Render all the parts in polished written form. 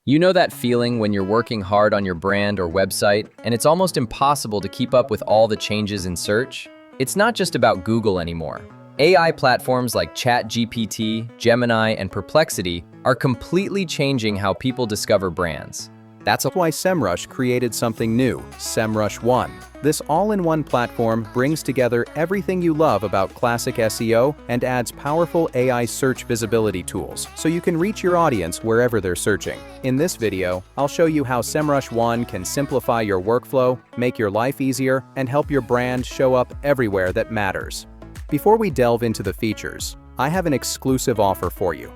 You know that feeling when you're working hard on your brand or website, and it's almost impossible to keep up with all the changes in search? It's not just about Google anymore. AI platforms like ChatGPT, Gemini, and Perplexity are completely changing how people discover brands. That's why SEMrush created something new, SEMrush One. This all-in-one platform brings together everything you love about classic SEO and adds powerful AI search visibility tools, so you can reach your audience wherever they're searching. In this video, I'll show you how SEMrush One can simplify your workflow, make your life easier, and help your brand show up everywhere that matters. Before we delve into the features, I have an exclusive offer for you.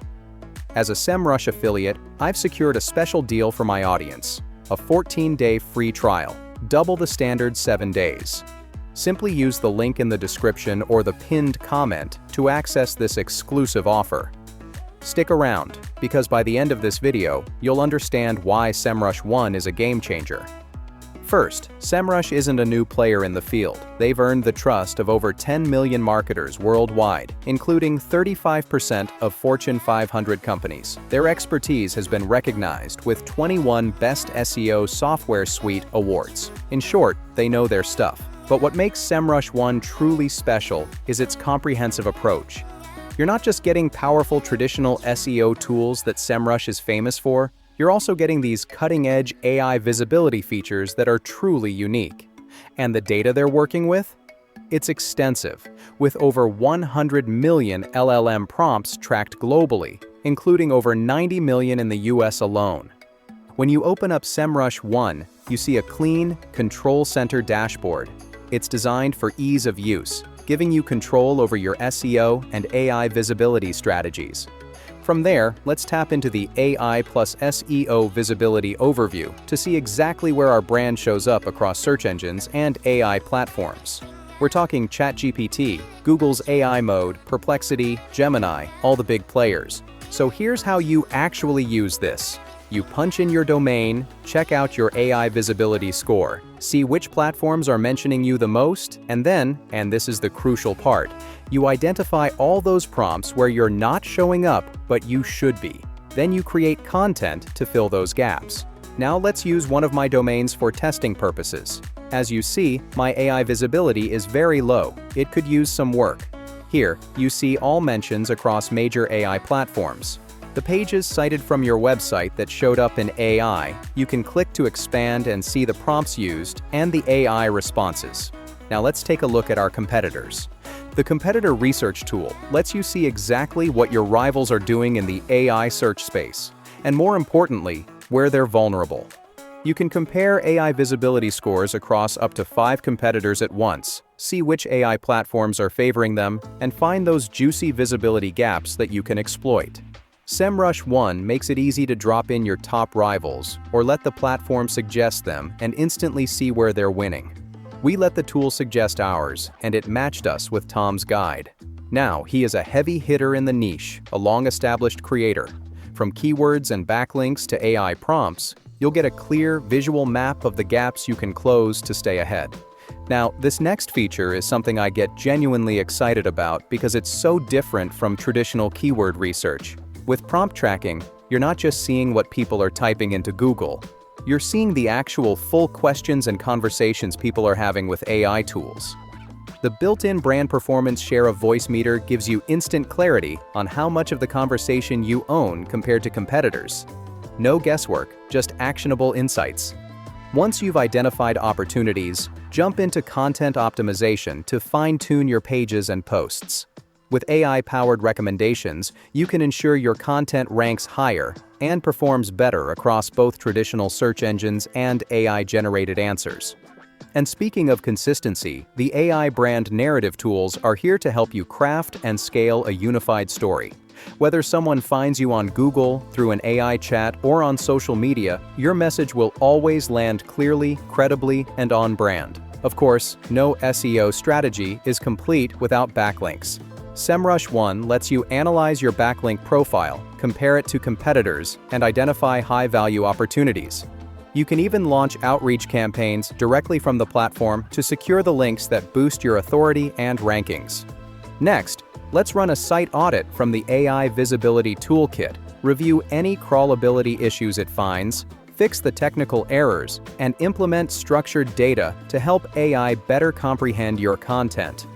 As a SEMrush affiliate, I've secured a special deal for my audience, a 14-day free trial, double the standard 7 days. Simply use the link in the description or the pinned comment to access this exclusive offer. Stick around, because by the end of this video, you'll understand why SEMrush One is a game changer. First, SEMrush isn't a new player in the field. They've earned the trust of over 10 million marketers worldwide, including 35% of Fortune 500 companies. Their expertise has been recognized with 21 Best SEO Software Suite awards. In short, they know their stuff. But what makes SEMrush One truly special is its comprehensive approach. You're not just getting powerful traditional SEO tools that SEMrush is famous for, you're also getting these cutting-edge AI visibility features that are truly unique. And the data they're working with? It's extensive, with over 100 million LLM prompts tracked globally, including over 90 million in the US alone. When you open up SEMrush One, you see a clean, control center dashboard. It's designed for ease of use, giving you control over your SEO and AI visibility strategies. From there, let's tap into the AI plus SEO visibility overview to see exactly where our brand shows up across search engines and AI platforms. We're talking ChatGPT, Google's AI mode, Perplexity, Gemini, all the big players. So here's how you actually use this. You punch in your domain, check out your AI visibility score, see which platforms are mentioning you the most, and then, and this is the crucial part, you identify all those prompts where you're not showing up, but you should be. Then you create content to fill those gaps. Now let's use one of my domains for testing purposes. As you see, my AI visibility is very low. It could use some work. Here, you see all mentions across major AI platforms. The pages cited from your website that showed up in AI, you can click to expand and see the prompts used and the AI responses. Now let's take a look at our competitors. The competitor research tool lets you see exactly what your rivals are doing in the AI search space, and more importantly, where they're vulnerable. You can compare AI visibility scores across up to 5 competitors at once, see which AI platforms are favoring them, and find those juicy visibility gaps that you can exploit. SEMrush One makes it easy to drop in your top rivals or let the platform suggest them and instantly see where they're winning. We let the tool suggest ours, and it matched us with Tom's guide. Now, he is a heavy hitter in the niche, a long-established creator. From keywords and backlinks to AI prompts, you'll get a clear visual map of the gaps you can close to stay ahead. Now, this next feature is something I get genuinely excited about because it's so different from traditional keyword research. With prompt tracking, you're not just seeing what people are typing into Google. You're seeing the actual full questions and conversations people are having with AI tools. The built-in brand performance share of voice meter gives you instant clarity on how much of the conversation you own compared to competitors. No guesswork, just actionable insights. Once you've identified opportunities, jump into content optimization to fine-tune your pages and posts. With AI-powered recommendations, you can ensure your content ranks higher and performs better across both traditional search engines and AI-generated answers. And speaking of consistency, the AI brand narrative tools are here to help you craft and scale a unified story. Whether someone finds you on Google, through an AI chat, or on social media, your message will always land clearly, credibly, and on brand. Of course, no SEO strategy is complete without backlinks. SEMrush One lets you analyze your backlink profile, compare it to competitors, and identify high-value opportunities. You can even launch outreach campaigns directly from the platform to secure the links that boost your authority and rankings. Next, let's run a site audit from the AI Visibility Toolkit. review any crawlability issues it finds, fix the technical errors, and implement structured data to help AI better comprehend your content.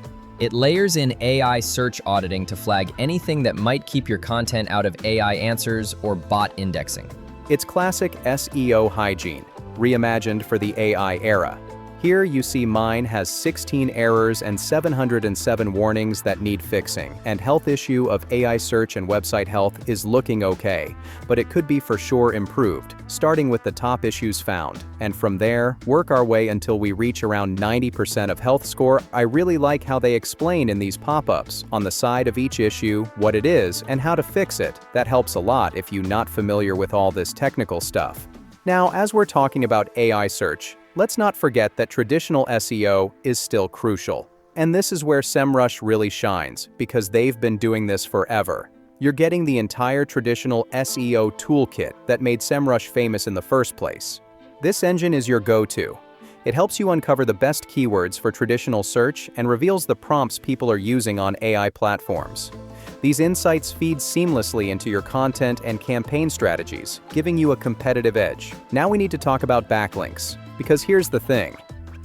It layers in AI search auditing to flag anything that might keep your content out of AI answers or bot indexing. It's classic SEO hygiene, reimagined for the AI era. Here you see mine has 16 errors and 707 warnings that need fixing, and health issue of AI search and website health is looking okay, but it could be for sure improved, starting with the top issues found, and from there, work our way until we reach around 90% of health score. I really like how they explain in these pop-ups, on the side of each issue, what it is and how to fix it. That helps a lot if you're not familiar with all this technical stuff. Now, as we're talking about AI search, let's not forget that traditional SEO is still crucial. And this is where SEMrush really shines, because they've been doing this forever. You're getting the entire traditional SEO toolkit that made SEMrush famous in the first place. This engine is your go-to. It helps you uncover the best keywords for traditional search and reveals the prompts people are using on AI platforms. These insights feed seamlessly into your content and campaign strategies, giving you a competitive edge. Now we need to talk about backlinks, because here's the thing.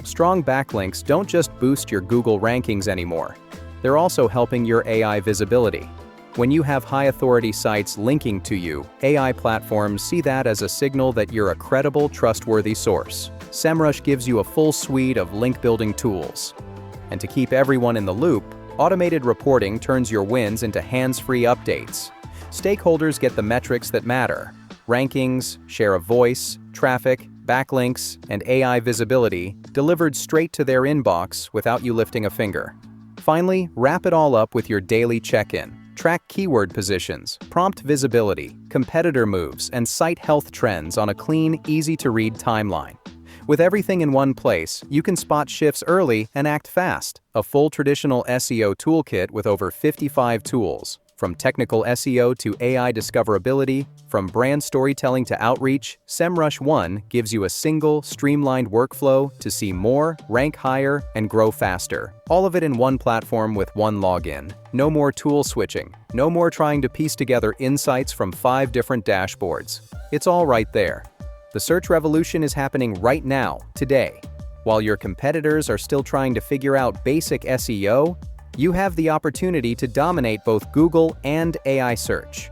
Strong backlinks don't just boost your Google rankings anymore. They're also helping your AI visibility. When you have high-authority sites linking to you, AI platforms see that as a signal that you're a credible, trustworthy source. SEMrush gives you a full suite of link-building tools. And to keep everyone in the loop, automated reporting turns your wins into hands-free updates. Stakeholders get the metrics that matter: rankings, share of voice, traffic, backlinks, and AI visibility delivered straight to their inbox without you lifting a finger. Finally, wrap it all up with your daily check-in. Track keyword positions, prompt visibility, competitor moves, and site health trends on a clean, easy-to-read timeline. With everything in one place, you can spot shifts early and act fast. A full traditional SEO toolkit with over 55 tools. From technical SEO to AI discoverability, from brand storytelling to outreach, SEMrush One gives you a single, streamlined workflow to see more, rank higher, and grow faster. All of it in one platform with one login. No more tool switching. No more trying to piece together insights from 5 different dashboards. It's all right there. The search revolution is happening right now, today. While your competitors are still trying to figure out basic SEO, you have the opportunity to dominate both Google and AI search.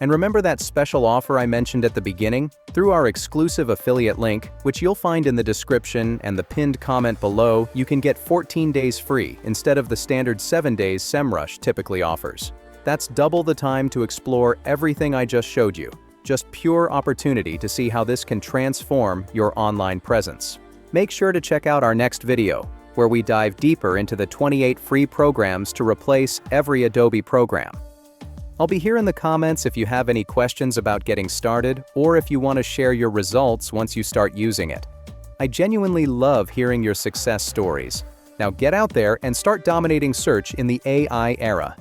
And remember that special offer I mentioned at the beginning? Through our exclusive affiliate link, which you'll find in the description and the pinned comment below, you can get 14 days free instead of the standard 7 days SEMrush typically offers. That's double the time to explore everything I just showed you. Just pure opportunity to see how this can transform your online presence. Make sure to check out our next video, where we dive deeper into the 28 free programs to replace every Adobe program. I'll be here in the comments if you have any questions about getting started, or if you want to share your results once you start using it. I genuinely love hearing your success stories. Now get out there and start dominating search in the AI era.